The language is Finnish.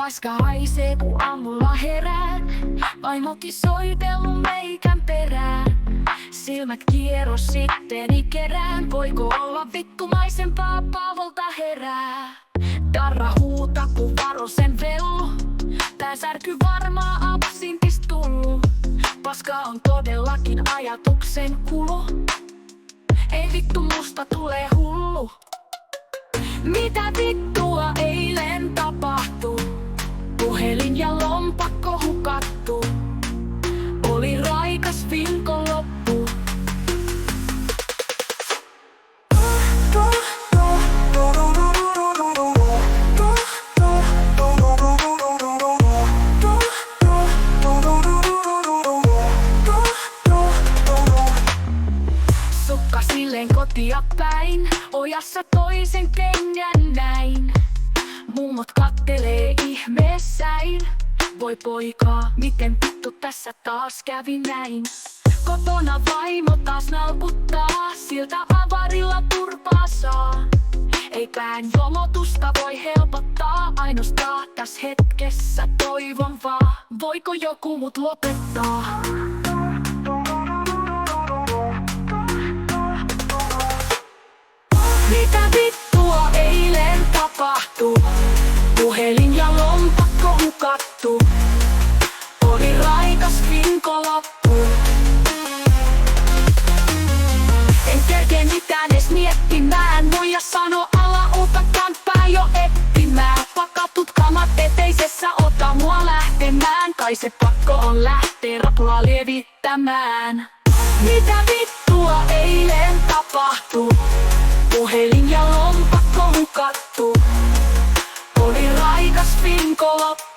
Paska haisee kun aamulla herään, vaimokin soitellut meikän perään. Silmät kierros sitteni kerään, voiko olla vittumaisempaa Paavolta herää. Darra huuta kun varo sen vellu, tää särky varmaa absintist tullu. Paska on todellakin ajatuksen kulu, ei vittu musta tulee hullu. Mitä vittua eilen tapahtuu? Puhelin ja lompakko hukattu, oli raikas viikonloppu. Sukka silleen kotia päin, ojassa toisen kengän näin. Mummot kattelee ihmeessäin, voi poikaa, miten vittu tässä taas kävi näin. Kotona vaimo taas nalputtaa, siltä avarilla turpaa saa. Ei pään jomotusta voi helpottaa, ainoastaan tässä hetkessä toivon vaan, voiko joku mut lopettaa. Mitä vittua eilen tapahtui? Puhelin ja lompakko hukattu, oli raikas viikonloppu. En kerkee mitään edes miettimään, muija sano ala ota kämppää jo etsimään. Pakatut kamat eteisessä, ota mua lähtemään, kai se pakko on lähteä rapua lievittämään. Mitä vittua eilen tapahtui? Puhelin ja lompakko hukattu, oli raikas viikonloppu.